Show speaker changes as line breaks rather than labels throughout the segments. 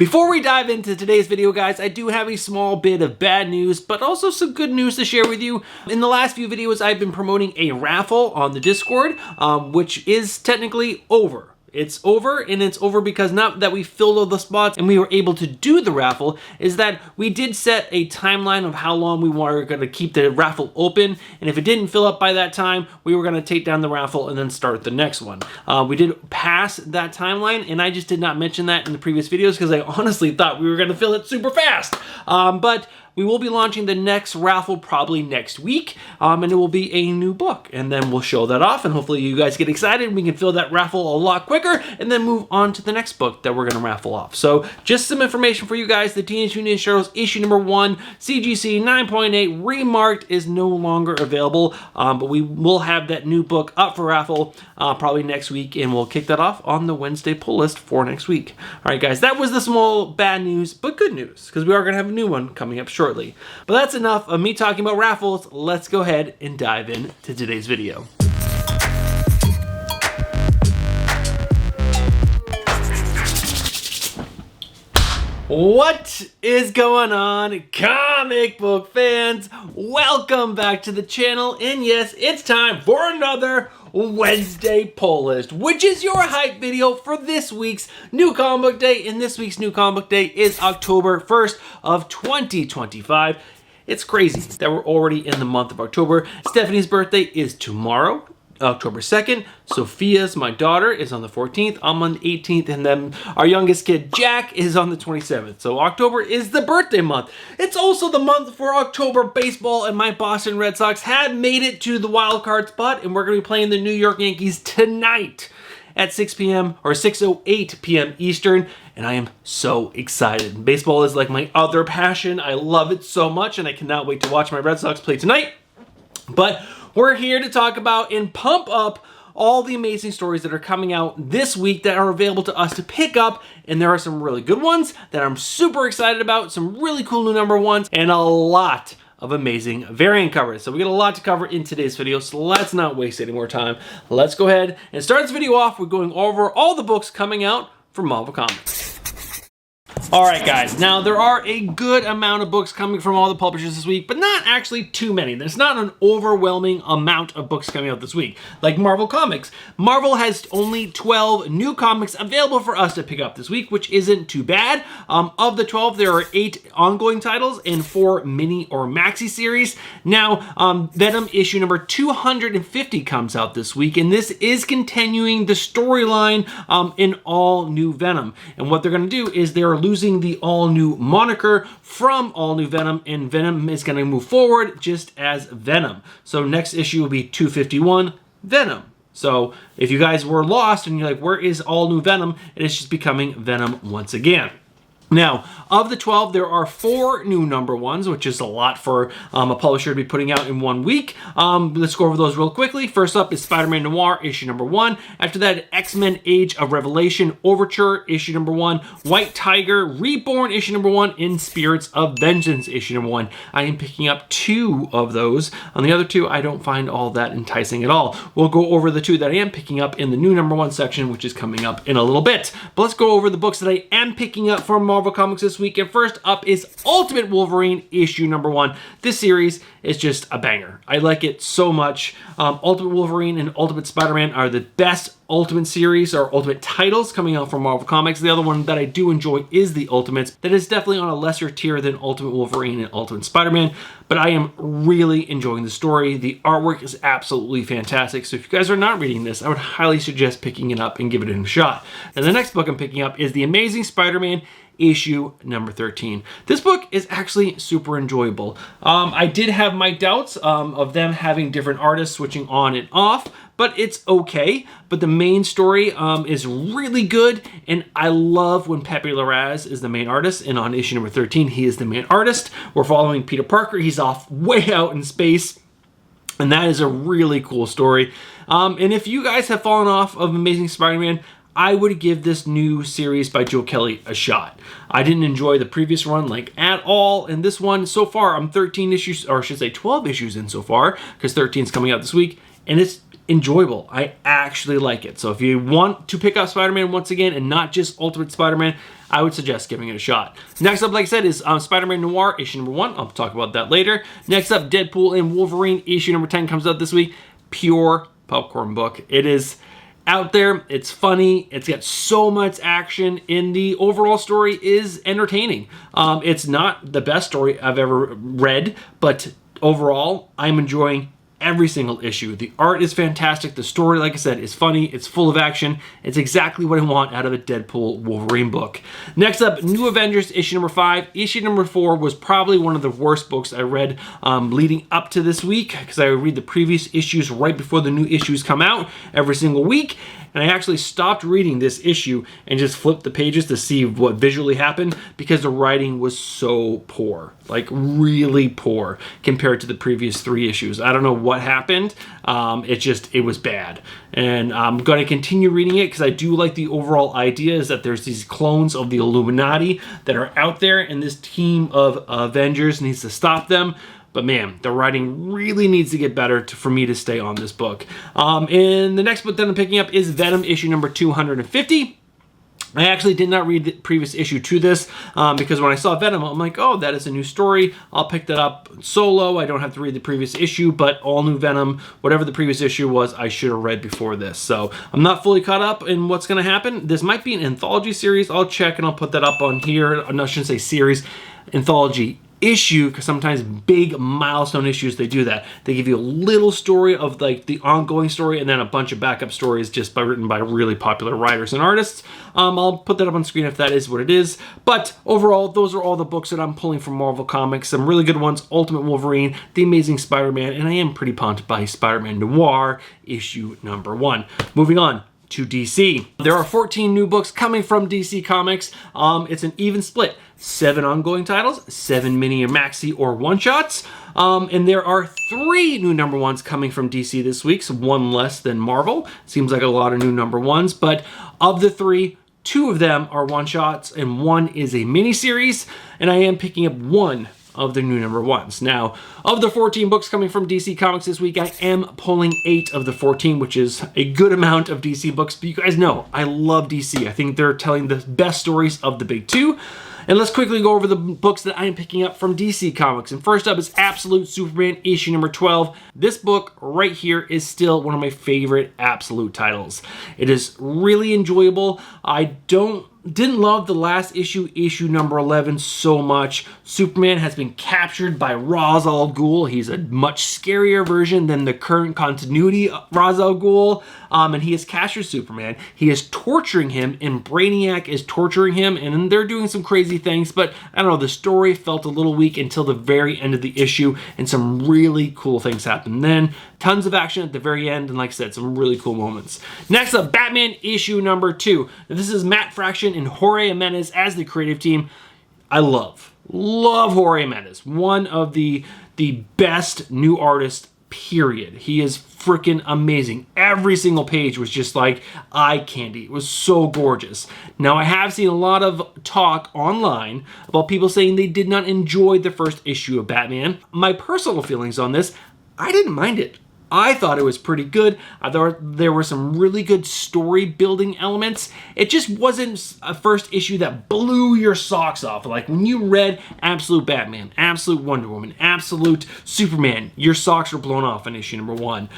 Before we dive into today's video, guys, I do have a small bit of bad news, but also some good news to share with you. In the last few videos, I've been promoting a raffle on the Discord, which is technically over. It's over, and it's over because not that we filled all the spots and we were able to do the raffle, is that we did set a timeline of how long we were going to keep the raffle open, and if it didn't fill up by that time, we were going to take down the raffle and then start the next one. We did pass that timeline, and I just did not mention that in the previous videos because I honestly thought we were going to fill it super fast. But we will be launching the next raffle probably next week, and it will be a new book, and then we'll show that off, and hopefully you guys get excited and we can fill that raffle a lot quicker, and then move on to the next book that we're going to raffle off. So just some information for you guys. The Teenage Mutant Ninja Turtles issue number 1, CGC 9.8 Remarked is no longer available, but we will have that new book up for raffle probably next week, and we'll kick that off on the Wednesday pull list for next week. All right, guys, that was the small bad news, but good news, because we are going to have a new one coming up shortly. But that's enough of me talking about raffles. Let's go ahead and dive into today's video. What is going on, comic book fans? Welcome back to the channel, and yes, it's time for another Wednesday pull list, which is your hype video for this week's new comic book day, and this week's new comic book day is October 1st of 2025. It's crazy that we're already in the month of October. Stephanie's birthday is tomorrow, October 2nd. Sophia's, my daughter, is on the 14th. I'm on the 18th, and then our youngest kid, Jack, is on the 27th. So October is the birthday month. It's also the month for October baseball, and my Boston Red Sox have made it to the wild card spot, and we're going to be playing the New York Yankees tonight at 6 p.m. or 6:08 p.m. Eastern, and I am so excited. Baseball is like my other passion. I love it so much, and I cannot wait to watch my Red Sox play tonight. But we're here to talk about and pump up all the amazing stories that are coming out this week that are available to us to pick up, and there are some really good ones that I'm super excited about, some really cool new number ones, and a lot of amazing variant covers. So we got a lot to cover in today's video, so let's not waste any more time. Let's go ahead and start this video off with going over all the books coming out from Marvel Comics. Alright guys, now there are a good amount of books coming from all the publishers this week, but not actually too many. There's not an overwhelming amount of books coming out this week. Like Marvel Comics. Marvel has only 12 new comics available for us to pick up this week, which isn't too bad. Of the 12, there are 8 ongoing titles and 4 mini or maxi series. Now, Venom issue number 250 comes out this week, and this is continuing the storyline in All New Venom. And what they're going to do is they're losing the All New moniker from All New Venom, and Venom is going to move forward just as Venom. So next issue will be 251 Venom. So if you guys were lost and you're like, where is All New Venom? It is just becoming Venom once again. Now, of the 12, there are 4 new number ones, which is a lot for a publisher to be putting out in 1 week. Let's go over those real quickly. First up is Spider-Man Noir, issue number 1. After that, X-Men Age of Revelation Overture, issue number 1. White Tiger Reborn, issue number 1. In Spirits of Vengeance, issue number 1. I am picking up 2 of those. On the other 2, I don't find all that enticing at all. We'll go over the 2 that I am picking up in the new number 1 section, which is coming up in a little bit. But let's go over the books that I am picking up from Marvel Comics this week, and first up is Ultimate Wolverine issue number 1. This series is just a banger. I like it so much. Ultimate Wolverine and Ultimate Spider-Man are the best Ultimate series or Ultimate titles coming out from Marvel Comics. The other one that I do enjoy is the Ultimates. That is definitely on a lesser tier than Ultimate Wolverine and Ultimate Spider-Man, but I am really enjoying the story. The artwork is absolutely fantastic, so if you guys are not reading this, I would highly suggest picking it up and giving it a shot. And the next book I'm picking up is The Amazing Spider-Man issue number 13. This book is actually super enjoyable. I did have my doubts of them having different artists switching on and off, but it's okay. But the main story is really good, and I love when Pepe Larraz is the main artist, and on issue number 13, he is the main artist. We're following Peter Parker. He's off way out in space, and that is a really cool story. And if you guys have fallen off of Amazing Spider-Man, I would give this new series by Joe Kelly a shot. I didn't enjoy the previous run like at all, and this one so far I'm 13 issues, or I should say 12 issues in so far, because 13 is coming out this week, and it's enjoyable. I actually like it. So if you want to pick up Spider-Man once again and not just Ultimate Spider-Man, I would suggest giving it a shot. Next up, like I said, is Spider-Man Noir, issue number 1. I'll talk about that later. Next up, Deadpool and Wolverine, issue number 10 comes out this week. Pure popcorn book. It is out there, it's funny, it's got so much action, and the overall story is entertaining. It's not the best story I've ever read, but overall, I'm enjoying every single issue. The art is fantastic. The story, like I said, is funny. It's full of action. It's exactly what I want out of a Deadpool Wolverine book. Next up, New Avengers issue number 5. Issue number 4 was probably one of the worst books I read leading up to this week, because I would read the previous issues right before the new issues come out every single week. And I actually stopped reading this issue and just flipped the pages to see what visually happened, because the writing was so poor, like really poor compared to the previous 3 issues. I don't know what happened. It was bad. And I'm going to continue reading it because I do like the overall idea is that there's these clones of the Illuminati that are out there, and this team of Avengers needs to stop them. But man, the writing really needs to get better for me to stay on this book. And the next book that I'm picking up is Venom issue number 250. I actually did not read the previous issue to this because when I saw Venom, I'm like, oh, that is a new story. I'll pick that up solo. I don't have to read the previous issue, but all new Venom, whatever the previous issue was, I should have read before this. So I'm not fully caught up in what's going to happen. This might be an anthology series. I'll check and I'll put that up on here. No, I shouldn't say series, anthology issue, because sometimes big milestone issues, they do that. They give you a little story of like the ongoing story and then a bunch of backup stories just written by really popular writers and artists. I'll put that up on screen if that is what it is. But overall, those are all the books that I'm pulling from Marvel Comics. Some really good ones: Ultimate Wolverine, The Amazing Spider-Man, and I am pretty pumped by Spider-Man Noir issue number 1. Moving on to DC. There are 14 new books coming from DC Comics. It's an even split. 7 ongoing titles, 7 mini or maxi or one-shots. And there are 3 new number 1s coming from DC this week, so 1 less than Marvel. Seems like a lot of new number 1s, but of the 3, 2 of them are one-shots and 1 is a mini-series, and I am picking up 1 of the new number 1s. Now, of the 14 books coming from DC Comics this week, I am pulling 8 of the 14, which is a good amount of DC books, but you guys know I love DC. I think they're telling the best stories of the big 2. And let's quickly go over the books that I am picking up from DC Comics. And first up is Absolute Superman issue number 12. This book right here is still one of my favorite Absolute titles. It is really enjoyable. I didn't love the last issue, issue number 11, so much. Superman has been captured by Ra's al Ghul. He's a much scarier version than the current continuity Ra's al Ghul. And he has captured Superman. He is torturing him, and Brainiac is torturing him, and they're doing some crazy things, but I don't know, the story felt a little weak until the very end of the issue, and some really cool things happened then. Tons of action at the very end, and like I said, some really cool moments. Next up, Batman issue number 2. Now, this is Matt Fraction and Jorge Jimenez as the creative team. I love Jorge Jimenez. One of the best new artists, period. He is freaking amazing. Every single page was just like eye candy. It was so gorgeous. Now, I have seen a lot of talk online about people saying they did not enjoy the first issue of Batman. My personal feelings on this, I didn't mind it. I thought it was pretty good. I thought there were some really good story building elements. It just wasn't a first issue that blew your socks off. Like when you read Absolute Batman, Absolute Wonder Woman, Absolute Superman, your socks were blown off in issue number 1.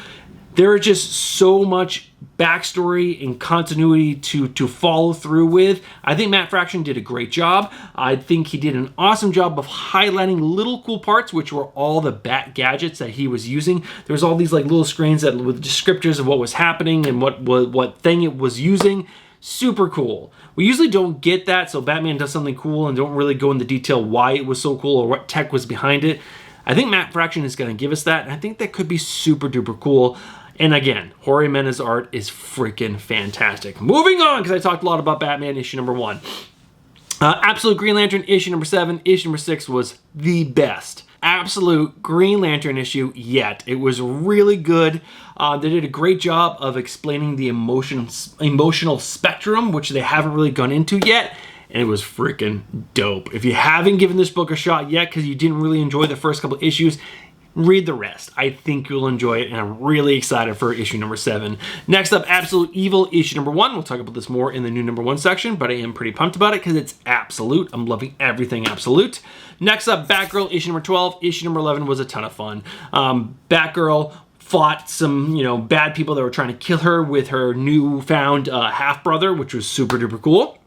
There is just so much backstory and continuity to follow through with. I think Matt Fraction did a great job. I think he did an awesome job of highlighting little cool parts, which were all the Bat gadgets that he was using. There was all these like little screens that with descriptors of what was happening and what thing it was using. Super cool. We usually don't get that, so Batman does something cool and don't really go into detail why it was so cool or what tech was behind it. I think Matt Fraction is going to give us that, and I think that could be super duper cool. And again, Jorge Jimenez's art is freaking fantastic. Moving on, because I talked a lot about Batman issue number 1. Absolute Green Lantern issue number 7. Issue number 6 was the best Absolute Green Lantern issue yet. It was really good. They did a great job of explaining the emotional spectrum, which they haven't really gone into yet. And it was freaking dope. If you haven't given this book a shot yet because you didn't really enjoy the first couple issues, read the rest. I think you'll enjoy it, and I'm really excited for issue number 7. Next up, Absolute Evil, issue number 1. We'll talk about this more in the new number 1 section, but I am pretty pumped about it because it's Absolute. I'm loving everything Absolute. Next up, Batgirl, issue number 12. Issue number 11 was a ton of fun. Batgirl fought some, bad people that were trying to kill her with her newfound half-brother, which was super duper cool.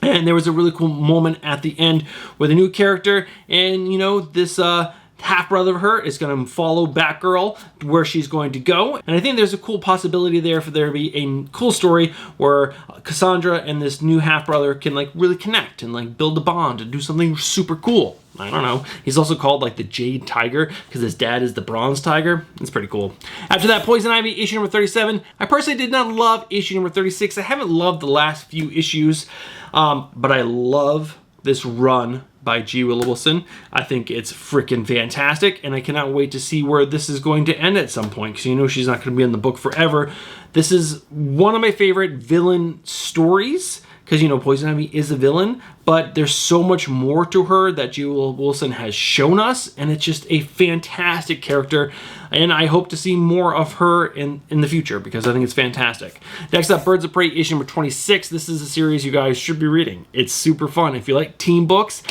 And there was a really cool moment at the end with a new character, and this half-brother of her is going to follow Batgirl where she's going to go. And I think there's a cool possibility there for there to be a cool story where Cassandra and this new half-brother can really connect and build a bond and do something super cool. I don't know. He's also called the Jade Tiger because his dad is the Bronze Tiger. It's pretty cool. After that, Poison Ivy, issue number 37. I personally did not love issue number 36. I haven't loved the last few issues, but I love this run by G. Willow Wilson. I think it's freaking fantastic, and I cannot wait to see where this is going to end at some point, because she's not going to be in the book forever. This is one of my favorite villain stories, because Poison Ivy is a villain, but there's so much more to her that G. Willow Wilson has shown us, and it's just a fantastic character, and I hope to see more of her in the future, because I think it's fantastic. Next up, Birds of Prey, issue number 26. This is a series you guys should be reading. It's super fun. If you like teen books,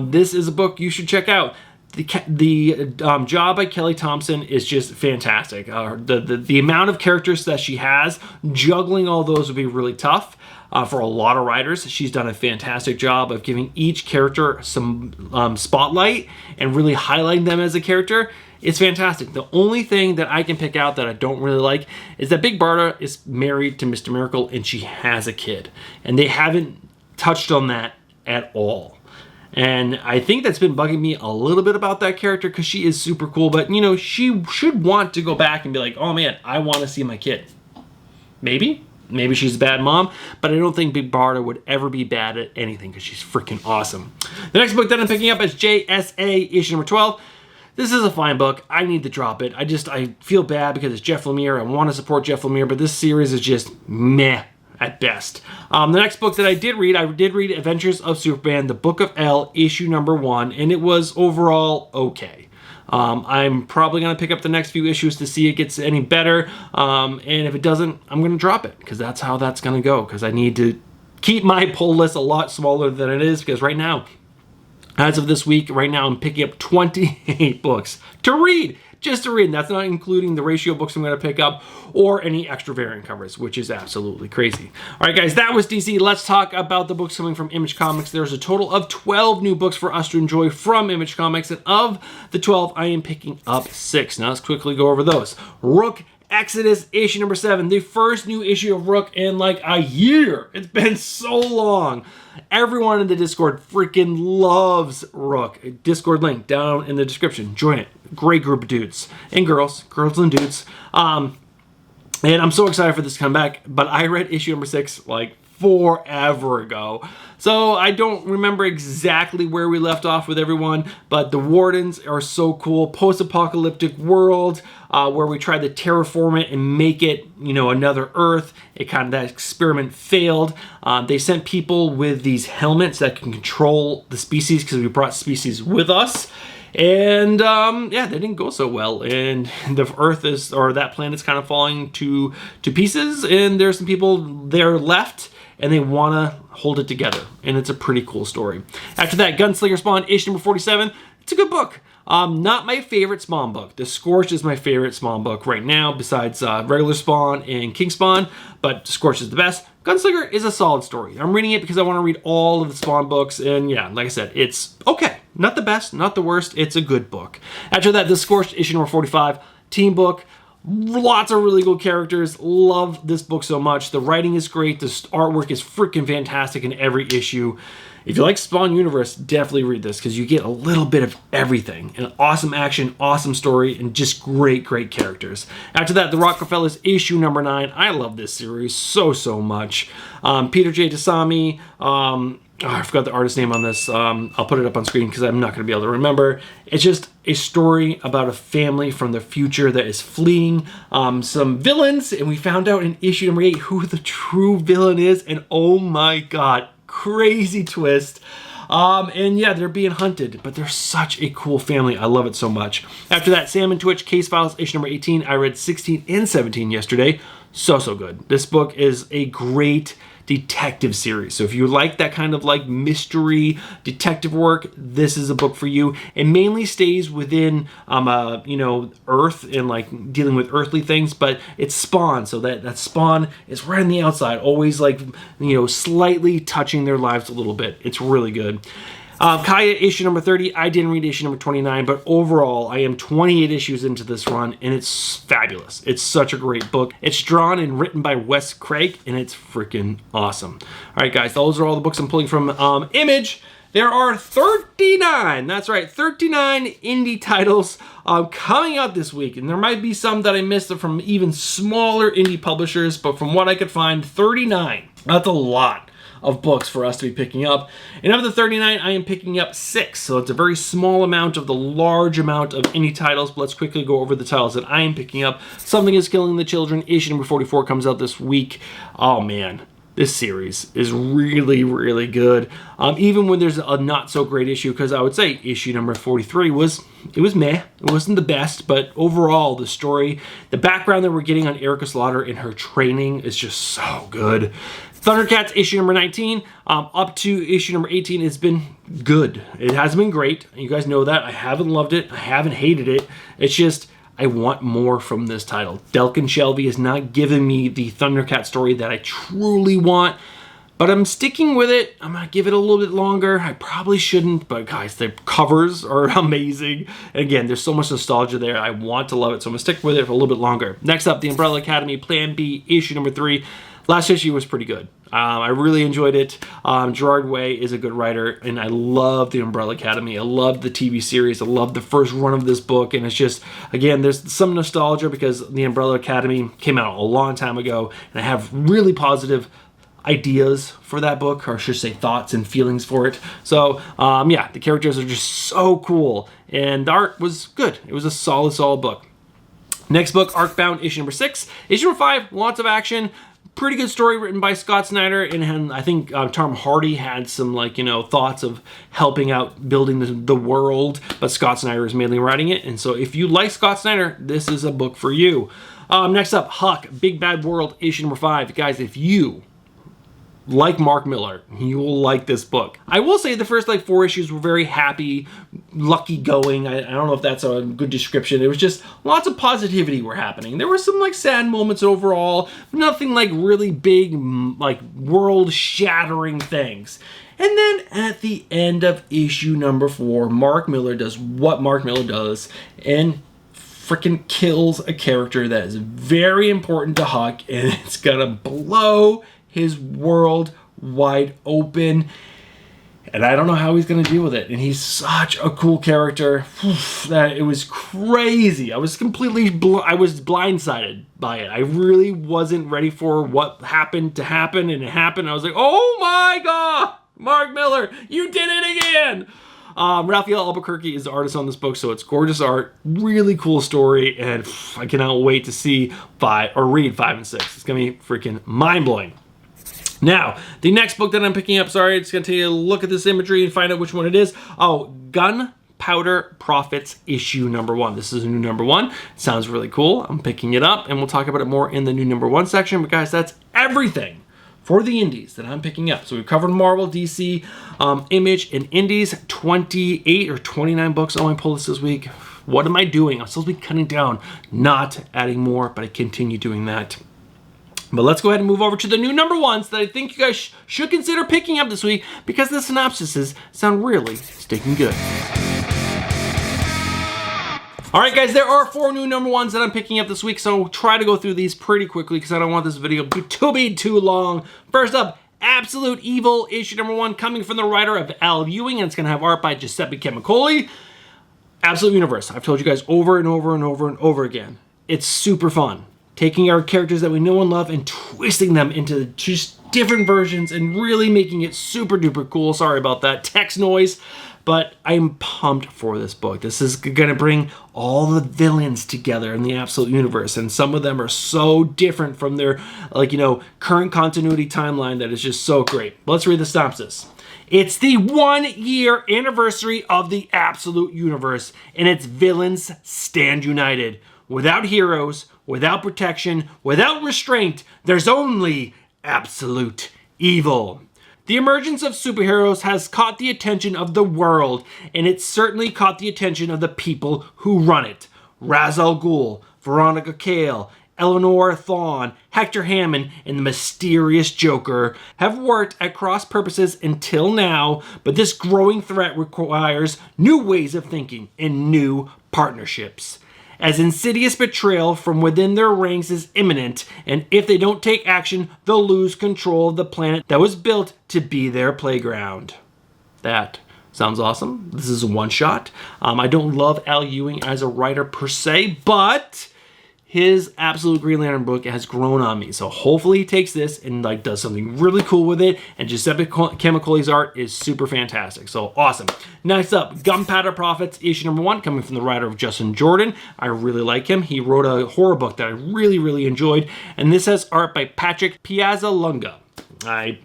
this is a book you should check out. The job by Kelly Thompson is just fantastic. The amount of characters that she has, juggling all those would be really tough. For a lot of writers, she's done a fantastic job of giving each character some spotlight and really highlighting them as a character. It's fantastic. The only thing that I can pick out that I don't really like is that Big Barda is married to Mr. Miracle and she has a kid. And they haven't touched on that at all. And I think that's been bugging me a little bit about that character because she is super cool. But, she should want to go back and be like, oh man, I want to see my kid. Maybe she's a bad mom, but I don't think Big Barda would ever be bad at anything because she's freaking awesome. The next book that I'm picking up is JSA, issue number 12. This is a fine book. I need to drop it. I feel bad because it's Jeff Lemire. I want to support Jeff Lemire, but this series is just meh at best. The next book that I did read Adventures of Superman, the Book of L, issue number 1, and it was overall okay. I'm probably going to pick up the next few issues to see if it gets any better, and if it doesn't, I'm going to drop it, because that's how that's going to go, because I need to keep my pull list a lot smaller than it is, because right now, as of this week, I'm picking up 28 books to read. Just to read, and that's not including the ratio books I'm going to pick up or any extra variant covers, which is absolutely crazy. All right, guys, that was DC. Let's talk about the books coming from Image Comics. There's a total of 12 new books for us to enjoy from Image Comics, and of the 12, I am picking up 6. Now, let's quickly go over those. Rook Exodus, issue number 7, the first new issue of Rook in a year. It's been so long. Everyone in the Discord freaking loves Rook. Discord link down in the description. Join it. Great group of dudes and girls and dudes. And I'm so excited for this to come back, but I read issue number 6 forever ago. So I don't remember exactly where we left off with everyone, but the Wardens are so cool. Post-apocalyptic world where we tried to terraform it and make it, another Earth. That experiment failed. They sent people with these helmets that can control the species because we brought species with us. And they didn't go so well, and the Earth that planet's kind of falling to pieces, and there's some people there left, and they want to hold it together, and it's a pretty cool story. After that, Gunslinger Spawn, issue number 47. It's a good book. Not my favorite Spawn book. The Scorched is my favorite Spawn book right now, besides regular Spawn and King Spawn, but Scorched is the best. Gunslinger is a solid story. I'm reading it because I want to read all of the Spawn books, and yeah, like I said, it's okay. Not the best, not the worst, it's a good book. After that, The Scorched, issue number 45, team book. Lots of really cool characters. Love this book so much. The writing is great. The artwork is freaking fantastic in every issue. If you like Spawn Universe, definitely read this because you get a little bit of everything. And awesome action, awesome story, and just great characters. After that, The Rockefellers, issue number 9. I love this series so much. Peter J. Dasami, I forgot the artist's name on this. I'll put it up on screen because I'm not going to be able to remember. It's just a story about a family from the future that is fleeing some villains, and we found out in issue number 8 who the true villain is, and oh my god, crazy twist. And yeah, they're being hunted, but they're such a cool family. I love it so much. After that, Sam and Twitch Case Files, issue number 18. I read 16 and 17 yesterday. So good. This book is a great detective series. So if you like that kind of like mystery detective work, this is a book for you. It mainly stays within Earth and like dealing with earthly things, but it's Spawn, so that Spawn is right on the outside, always like slightly touching their lives a little bit. It's really good. Kaya, issue number 30. I didn't read issue number 29, but overall, I am 28 issues into this run, and it's fabulous. It's such a great book. It's drawn and written by Wes Craig, and it's freaking awesome. All right, guys, those are all the books I'm pulling from Image. There are 39, that's right, 39 indie titles coming out this week, and there might be some that I missed from even smaller indie publishers, but from what I could find, 39. That's a lot of books for us to be picking up. And of the 39, I am picking up 6. So it's a very small amount of the large amount of indie titles. But let's quickly go over the titles that I am picking up. Something is Killing the Children. Issue number 44 comes out this week. Oh man, this series is really, really good. Even when there's a not so great issue, because I would say issue number 43 was meh. It wasn't the best, but overall the story, the background that we're getting on Erica Slaughter and her training is just so good. Thundercats issue number 19 up to issue number 18 has been good. It hasn't been great. You guys know that. I haven't loved it. I haven't hated it. It's just I want more from this title. Delkin Shelby is not giving me the Thundercat story that I truly want, but I'm sticking with it. I'm going to give it a little bit longer. I probably shouldn't, but guys, the covers are amazing. And again, there's so much nostalgia there. I want to love it, so I'm going to stick with it for a little bit longer. Next up, The Umbrella Academy Plan B issue number 3. Last issue was pretty good. I really enjoyed it. Gerard Way is a good writer, and I love The Umbrella Academy. I love the TV series. I love the first run of this book, and it's just, again, there's some nostalgia because The Umbrella Academy came out a long time ago, and I have really positive ideas for that book, or I should say thoughts and feelings for it. So, yeah, the characters are just so cool, and the art was good. It was a solid book. Next book, Arcbound, issue number 6. Issue number 5, lots of action. Pretty good story written by Scott Snyder, and I think Tom Hardy had some thoughts of helping out building the world, but Scott Snyder is mainly writing it, and so if you like Scott Snyder, this is a book for you. Next up, Huck, Big Bad World, issue number 5. Guys, if you like Mark Millar, you will like this book. I will say the first 4 issues were very happy, lucky going. I don't know if that's a good description. It was just lots of positivity were happening. There were some sad moments overall, nothing really big, world shattering things. And then at the end of issue number 4, Mark Millar does what Mark Millar does and freaking kills a character that is very important to Huck, and it's gonna blow his world wide open, and I don't know how he's going to deal with it. And he's such a cool character that it was crazy. I was completely I was blindsided by it. I really wasn't ready for what happened to happen, and it happened. I was like, oh my god, Mark Millar, you did it again. Raphael Albuquerque is the artist on this book, so it's gorgeous art, really cool story, and I cannot wait to see read 5 and 6. It's gonna be freaking mind-blowing. Now, the next book that I'm picking up, sorry, it's going to take a look at this imagery and find out which one it is. Oh, Gunpowder Prophets, issue number 1. This is a new number 1. It sounds really cool. I'm picking it up, and we'll talk about it more in the new number 1 section. But guys, that's everything for the indies that I'm picking up. So we've covered Marvel, DC, Image, and indies. 28 or 29 books. Oh, I pulled this week. What am I doing? I'm supposed to be cutting down, not adding more, but I continue doing that. But let's go ahead and move over to the new number 1s that I think you guys should consider picking up this week, because the synopsises sound really stinking good. All right, guys, there are 4 new number 1s that I'm picking up this week, so try to go through these pretty quickly because I don't want this video to be too long. First up, Absolute Evil, issue number 1, coming from the writer of Al Ewing, and it's going to have art by Giuseppe Camicoli. Absolute Universe. I've told you guys over and over and over and over again. It's super fun. Taking our characters that we know and love and twisting them into just different versions and really making it super duper cool. Sorry about that text noise, but I'm pumped for this book. This is going to bring all the villains together in the Absolute Universe, and some of them are so different from their current continuity timeline that is just so great. Let's read the synopsis. It's the 1-year anniversary of the Absolute Universe, and its villains stand united. Without heroes, without protection, without restraint, there's only absolute evil. The emergence of superheroes has caught the attention of the world, and it certainly caught the attention of the people who run it. Ra's al Ghul, Veronica Cale, Eleanor Thawne, Hector Hammond, and the mysterious Joker have worked at cross purposes until now, but this growing threat requires new ways of thinking and new partnerships. As insidious betrayal from within their ranks is imminent, and if they don't take action, they'll lose control of the planet that was built to be their playground. That sounds awesome. This is a one-shot. I don't love Al Ewing as a writer per se, but his Absolute Green Lantern book has grown on me. So hopefully he takes this and does something really cool with it. And Giuseppe Camicoli's art is super fantastic. So awesome. Next up, Gunpowder Prophets, issue number 1, coming from the writer of Justin Jordan. I really like him. He wrote a horror book that I really, really enjoyed. And this has art by Patrick Piazzalunga. I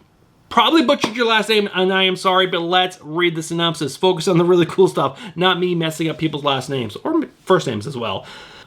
probably butchered your last name, and I am sorry, but let's read the synopsis. Focus on the really cool stuff, not me messing up people's last names, or first names as well.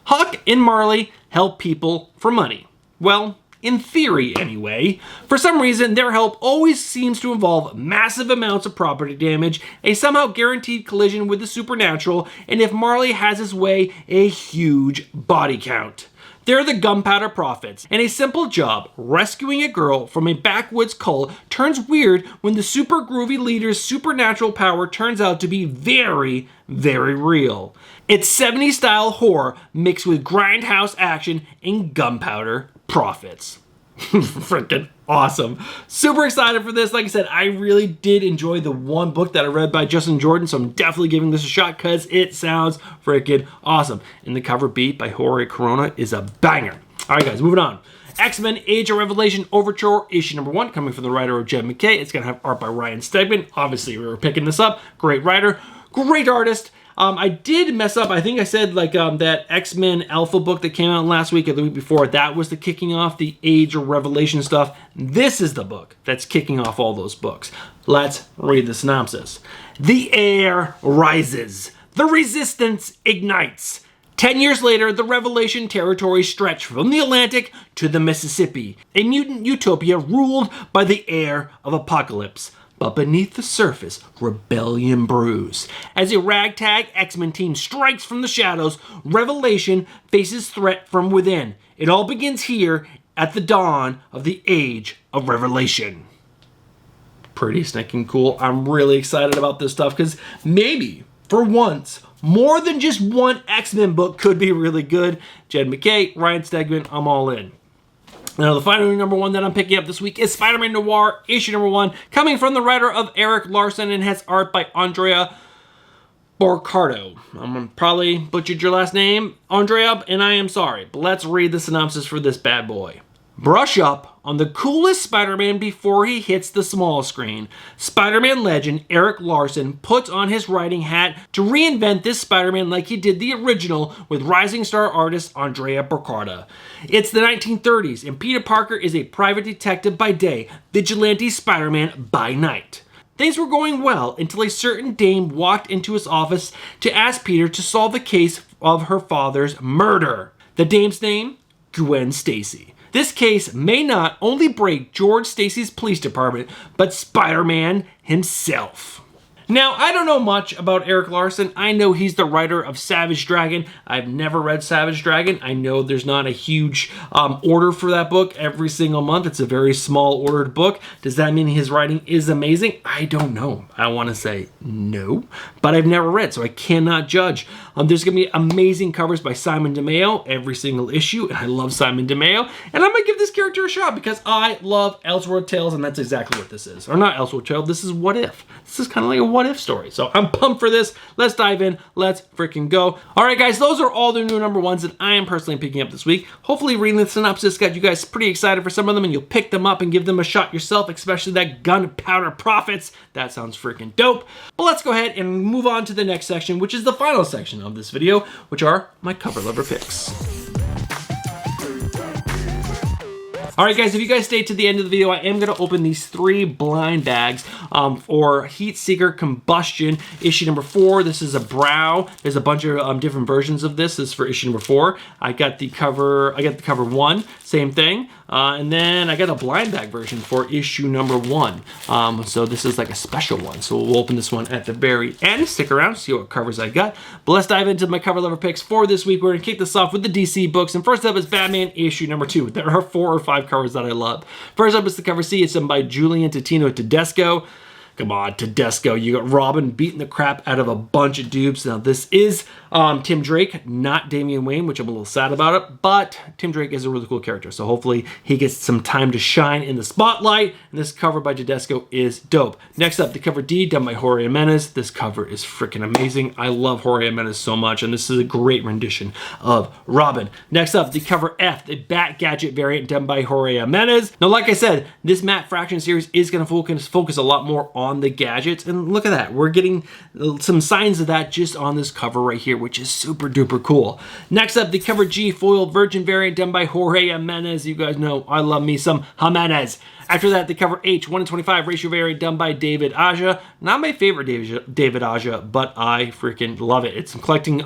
Huck and Marley help people for money. Well, in theory anyway. For some reason, their help always seems to involve massive amounts of property damage, a somehow guaranteed collision with the supernatural, and if Marley has his way, a huge body count. They're the Gunpowder Prophets, and a simple job, rescuing a girl from a backwoods cult, turns weird when the super groovy leader's supernatural power turns out to be very, very real. It's 70s style horror mixed with grindhouse action and Gunpowder Prophets. Freaking awesome. Super excited for this. Like I said, I really did enjoy the one book that I read by Justin Jordan, so I'm definitely giving this a shot because it sounds freaking awesome. And the cover beat by Jorge Corona is a banger. All right, guys, moving on. X-Men Age of Revelation Overture, issue number 1, coming from the writer of Jed MacKay. It's going to have art by Ryan Stegman. Obviously, we were picking this up. Great writer, great artist. I did mess up. I think I said that X-Men Alpha book that came out last week or the week before, that was the kicking off the Age of Revelation stuff. This is the book that's kicking off all those books. Let's read the synopsis. The air rises. The resistance ignites. 10 years later, the Revelation territory stretched from the Atlantic to the Mississippi, a mutant utopia ruled by the heir of apocalypse. But beneath the surface, rebellion brews. As a ragtag X-Men team strikes from the shadows, Revelation faces threat from within. It all begins here at the dawn of the Age of Revelation. Pretty stinking cool. I'm really excited about this stuff because maybe, for once, more than just one X-Men book could be really good. Jed MacKay, Ryan Stegman, I'm all in. Now, the final number 1 that I'm picking up this week is Spider-Man Noir, issue number 1, coming from the writer of Erik Larsen and has art by Andrea Borcardo. I'm probably butchered your last name, Andrea, and I am sorry. But let's read the synopsis for this bad boy. Brush up on the coolest Spider-Man before he hits the small screen. Spider-Man legend Erik Larsen puts on his writing hat to reinvent this Spider-Man like he did the original with rising star artist Andrea Borcardo. It's the 1930s, and Peter Parker is a private detective by day, vigilante Spider-Man by night. Things were going well until a certain dame walked into his office to ask Peter to solve the case of her father's murder. The dame's name? Gwen Stacy. This case may not only break George Stacy's police department, but Spider-Man himself. Now, I don't know much about Erik Larsen. I know he's the writer of Savage Dragon. I've never read Savage Dragon. I know there's not a huge order for that book every single month. It's a very small ordered book. Does that mean his writing is amazing? I don't know. I want to say no, but I've never read, so I cannot judge. There's going to be amazing covers by Simon DeMeo every single issue, and I love Simon DeMeo, and I'm going to give this character a shot because I love Elseworld Tales, and that's exactly what this is. Or not Elseworld Tales, this is What If. This is kind of like a what if story. So I'm pumped for this. Let's dive in. Let's freaking go. All right, guys, those are all the new number 1s that I am personally picking up this week. Hopefully reading the synopsis got you guys pretty excited for some of them, and you'll pick them up and give them a shot yourself, especially that Gunpowder Prophets. That sounds freaking dope. But let's go ahead and move on to the next section, which is the final section of this video, which are my cover lover picks. All right, guys, if you guys stay to the end of the video, I am going to open these 3 blind bags for Heat Seeker Combustion, issue number 4. This is a brow. There's a bunch of different versions of this. This is for issue number 4. I got the cover 1, same thing. And then I got a blind bag version for issue number 1. So this is like a special one. So we'll open this one at the very end. Stick around, see what covers I got. But let's dive into my cover lover picks for this week. We're going to kick this off with the DC books. And first up is Batman issue number 2. There are 4 or 5 covers that I love. First up is the cover C. It's done by Julian Tedesco. Come on, Tedesco. You got Robin beating the crap out of a bunch of dupes. Now, this is Tim Drake, not Damian Wayne, which I'm a little sad about it, but Tim Drake is a really cool character, so hopefully he gets some time to shine in the spotlight, and this cover by Tedesco is dope. Next up, the cover D, done by Jorge Jimenez. This cover is freaking amazing. I love Jorge Jimenez so much, and this is a great rendition of Robin. Next up, the cover F, the Bat Gadget variant, done by Jorge Jimenez. Now, like I said, this Matt Fraction series is going to focus a lot more on the gadgets, and look at that. We're getting some signs of that just on this cover right here, which is super duper cool. Next up, the cover G foil virgin variant done by Jorge Jimenez. You guys know I love me some Jimenez. After that, the cover H 1-25 ratio variant done by David Aja. Not my favorite David Aja, but I freaking love it. I'm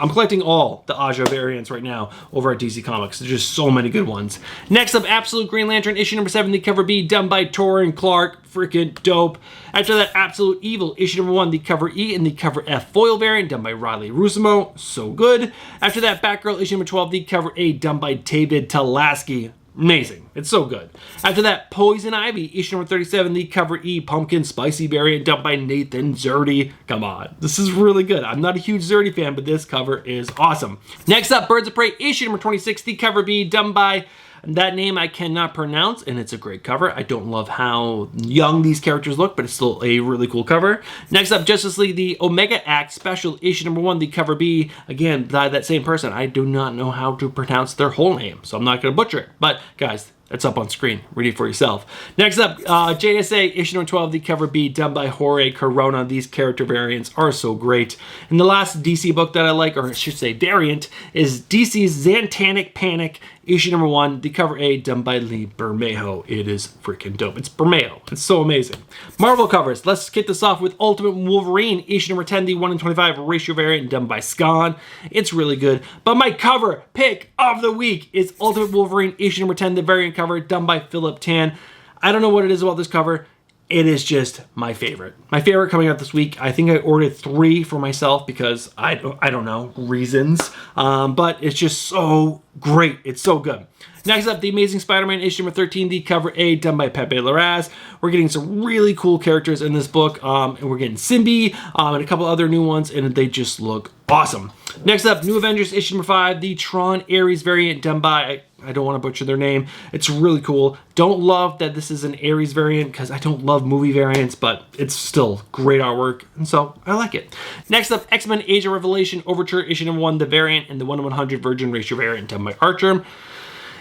collecting all the Aja variants right now over at DC Comics. There's just so many good ones. Next up, Absolute Green Lantern issue number 7, the cover B done by Torrin Clark. Freaking dope. After that, Absolute Evil issue number 1, the cover E and the cover F foil variant done by Riley Rusimo. So good. After that, Batgirl issue number 12, the cover A done by David Talaski. Amazing. It's so good. After that, Poison Ivy, issue number 37, the cover E pumpkin spicy variant done by Nathan Zerdy. Come on. This is really good. I'm not a huge Zerdy fan, but this cover is awesome. Next up, Birds of Prey, issue number 26, the cover B done by that name I cannot pronounce, and it's a great cover. I don't love how young these characters look, but it's still a really cool cover. Next up, Justice League, the Omega Act Special, issue number 1, the cover B, again, by that same person. I do not know how to pronounce their whole name, so I'm not going to butcher it. But, guys, it's up on screen. Read it for yourself. Next up, JSA, issue number 12, the cover B, done by Jorge Corona. These character variants are so great. And the last DC book that I like, or I should say variant, is DC's Xantanic Panic, issue number 1, the cover A, done by Lee Bermejo. It is freaking dope. It's Bermejo. It's so amazing. Marvel covers. Let's kick this off with Ultimate Wolverine, issue number 10, the 1-25 ratio variant, done by Scon. It's really good. But my cover pick of the week is Ultimate Wolverine, issue number 10, the variant cover, done by Philip Tan. I don't know what it is about this cover. It is just my favorite. My favorite coming out this week. I think I ordered 3 for myself because I don't know, reasons. But it's just so great. It's so good. Next up, The Amazing Spider-Man issue number 13, the cover A, done by Pepe Larraz. We're getting some really cool characters in this book. And we're getting Symbii and a couple other new ones, and they just look awesome. Next up, New Avengers issue number 5, the Tron Ares variant, done by, I don't want to butcher their name. It's really cool. Don't love that this is an Ares variant because I don't love movie variants, but it's still great artwork, and so I like it. Next up, X-Men Age of Revelation Overture issue number 1, the variant, and the 1-100 Virgin ratio variant, done by Archer.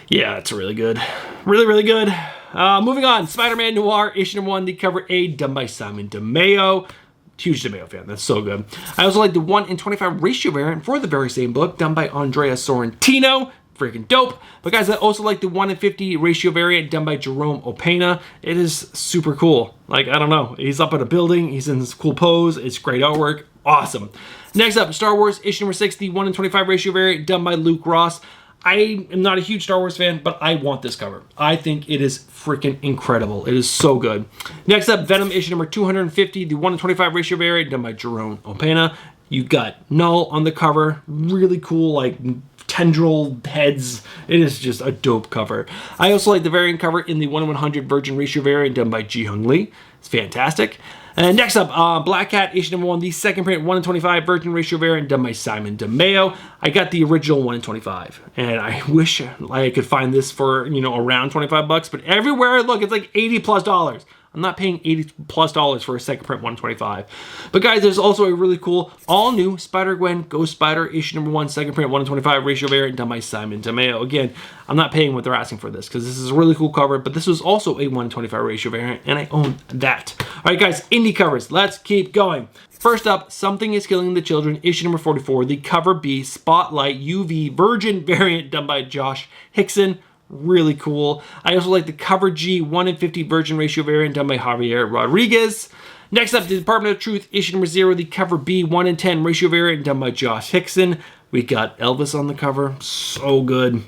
Yeah, it's really good. Really, really good. Moving on, Spider-Man Noir issue number 1, the cover A, done by Simon DeMeo. Huge DeMeo fan. That's so good. I also like the 1-25 ratio variant for the very same book, done by Andrea Sorrentino. Freaking dope. But guys, I also like the 1-50 ratio variant done by Jerome Opena. It is super cool. Like, I don't know. He's up in a building. He's in this cool pose. It's great artwork. Awesome. Next up, Star Wars issue number 6, the 1-25 ratio variant done by Luke Ross. I am not a huge Star Wars fan, but I want this cover. I think it is freaking incredible. It is so good. Next up, Venom issue number 250, the 1-25 ratio variant done by Jerome Opena. You got Null on the cover. Really cool, like, tendril heads. It is just a dope cover. I also like the variant cover in the 1-100 Virgin ratio variant done by Ji-Hung Lee. It's fantastic. And next up, Black Cat issue number 1, the second print 1-25 Virgin ratio variant done by Simon DeMeo. I got the original 1-25, and I wish I could find this for, you know, around 25 bucks, but everywhere I look, it's like $80+. I'm not paying $80+ for a second print 125. But guys, there's also a really cool all-new Spider-Gwen Ghost Spider issue number 1, second print 125 ratio variant done by Simon DeMeo. Again, I'm not paying what they're asking for this because this is a really cool cover, but this was also a 125 ratio variant, and I own that. All right, guys, indie covers. Let's keep going. First up, Something is Killing the Children, issue number 44, the cover B Spotlight UV Virgin variant done by Josh Hickson. Really cool. I also like the cover G 1:50 virgin ratio variant done by Javier Rodriguez. Next up, the Department of Truth, issue number 0, the cover B 1:10 ratio variant done by Josh Hickson. We got Elvis on the cover. So good.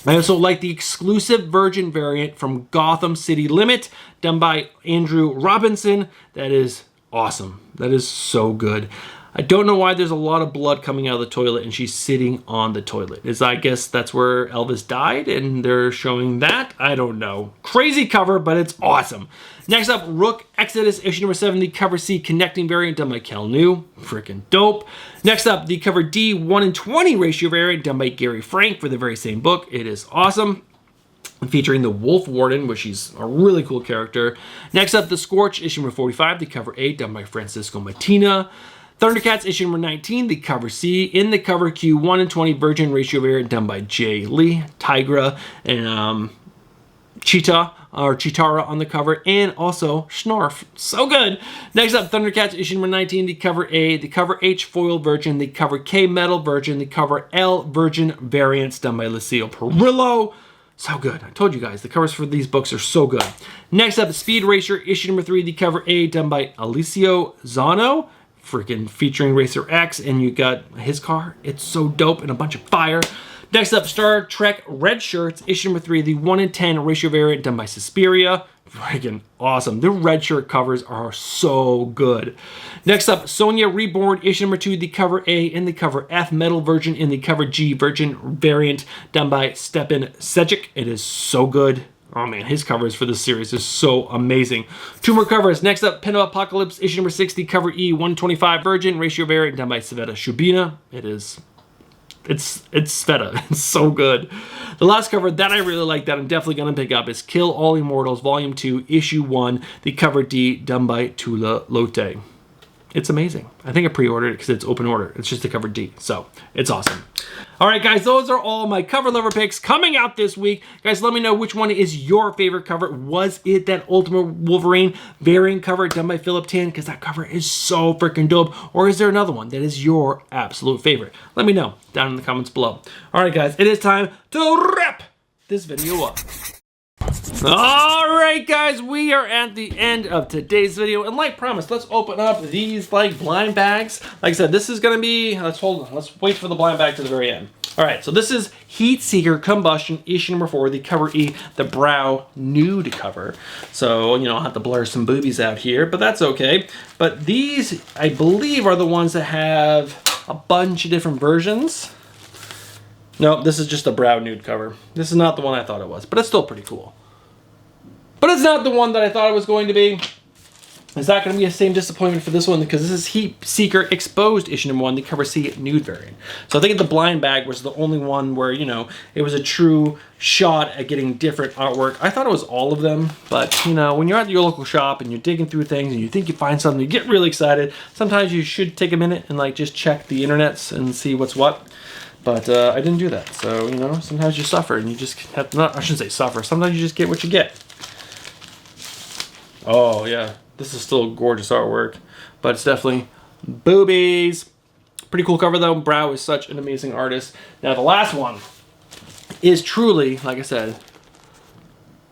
I also like the exclusive virgin variant from Gotham City Limit done by Andrew Robinson. That is awesome. That is so good. I don't know why there's a lot of blood coming out of the toilet and she's sitting on the toilet. I guess that's where Elvis died and they're showing that. I don't know. Crazy cover, but it's awesome. Next up, Rook Exodus issue number 7, the cover C connecting variant done by Kel New. Freaking dope. Next up, the cover D 1:20 ratio variant done by Gary Frank for the very same book. It is awesome. Featuring the Wolf Warden, which is a really cool character. Next up, the Scorch issue number 45, the cover A done by Francisco Matina. Thundercats issue number 19, the cover C, in the cover Q 1:20 virgin ratio variant done by Jay Lee, Tigra, and Chitara on the cover, and also Snarf. So good. Next up, Thundercats issue number 19, the cover A, the cover H foil virgin, the cover K metal virgin, the cover L virgin variants done by Lucille Perillo. So good. I told you guys, the covers for these books are so good. Next up, Speed Racer issue number 3, the cover A done by Alicio Zano. Freaking featuring Racer X, and you got his car. It's so dope and a bunch of fire. Next up, Star Trek Red Shirts, issue number 3, the 1:10 ratio variant done by Suspiria. Freaking awesome. The red shirt covers are so good. Next up, Sonya Reborn, issue number 2, the cover A in the cover F metal version in the cover G virgin variant done by Stepan Sejic. It is so good. Oh man, his covers for this series is so amazing. 2 more covers. Next up, Pen of Apocalypse, issue number 6, the cover E 1:25 virgin ratio variant done by Sveta Shubina. It's Sveta. It's so good. The last cover that I really like that I'm definitely gonna pick up is Kill All Immortals, volume 2, issue 1, the cover D done by Tula Lote. It's amazing. I think I pre-ordered it because it's open order. It's just the cover D, so it's awesome. All right, guys, those are all my cover lover picks coming out this week. Guys, let me know which one is your favorite cover. Was it that Ultimate Wolverine variant cover done by Philip Tin? Because that cover is so freaking dope. Or is there another one that is your absolute favorite? Let me know down in the comments below. All right, guys, it is time to wrap this video up. All right, guys, we are at the end of today's video, and like promised, let's open up these blind bags. Like I said, this is gonna be, let's wait for the blind bag to the very end. All right, so this is Heat Seeker Combustion issue number 4, the cover E, the brow nude cover. So, you know, I'll have to blur some boobies out here, but that's okay. But these, I believe, are the ones that have a bunch of different versions. No, this is just a brow nude cover. This is not the one I thought it was, but it's still pretty cool. But it's not the one that I thought it was going to be. It's not going to be the same disappointment for this one because this is Heat Seeker Exposed issue number 1, the cover C nude variant. So I think the blind bag was the only one where, you know, it was a true shot at getting different artwork. I thought it was all of them, but, you know, when you're at your local shop and you're digging through things and you think you find something, you get really excited. Sometimes you should take a minute and, like, just check the internets and see what's what. But I didn't do that. So, you know, sometimes you suffer and you just have to, I shouldn't say suffer, sometimes you just get what you get. Oh, yeah. This is still gorgeous artwork, but it's definitely boobies. Pretty cool cover, though. Brow is such an amazing artist. Now, the last one is truly, like I said,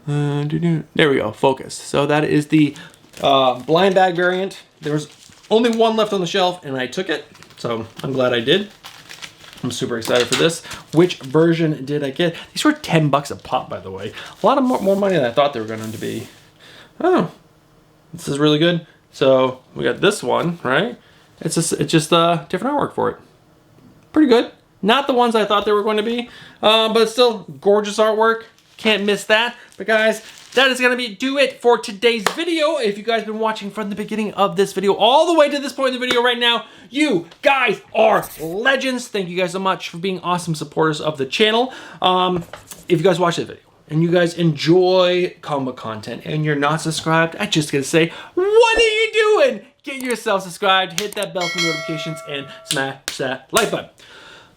there we go, focus. So that is the blind bag variant. There was only one left on the shelf, and I took it, so I'm glad I did. I'm super excited for this. Which version did I get? These were 10 bucks a pop, by the way. A lot of more money than I thought they were going to be. Oh. This is really good. So we got this one, right? It's just different artwork for it. Pretty good. Not the ones I thought they were going to be, but still gorgeous artwork. Can't miss that. But guys, that is going to do it for today's video. If you guys have been watching from the beginning of this video all the way to this point in the video right now, you guys are legends. Thank you guys so much for being awesome supporters of the channel. If you guys watched the video and you guys enjoy comic content and you're not subscribed, I just gotta say, what are you doing? Get yourself subscribed, hit that bell for notifications, and smash that like button.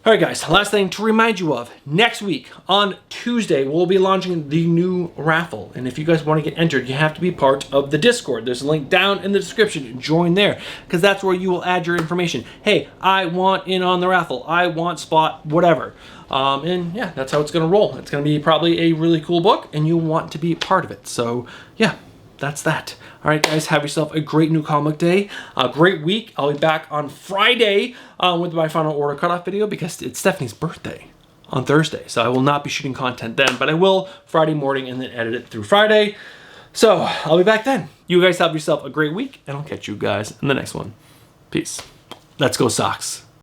All right, guys, last thing to remind you of, next week on Tuesday, we'll be launching the new raffle. And if you guys want to get entered, you have to be part of the Discord. There's a link down in the description. Join there, because that's where you will add your information. Hey, I want in on the raffle. I want spot, whatever. And yeah, that's how it's going to roll. It's going to be probably a really cool book, and you want to be part of it. So yeah, that's that. All right, guys, have yourself a great new comic day, a great week. I'll be back on Friday with my final order cutoff video, because it's Stephanie's birthday on Thursday. So I will not be shooting content then, but I will Friday morning and then edit it through Friday. So I'll be back then. You guys have yourself a great week, and I'll catch you guys in the next one. Peace. Let's go Sox.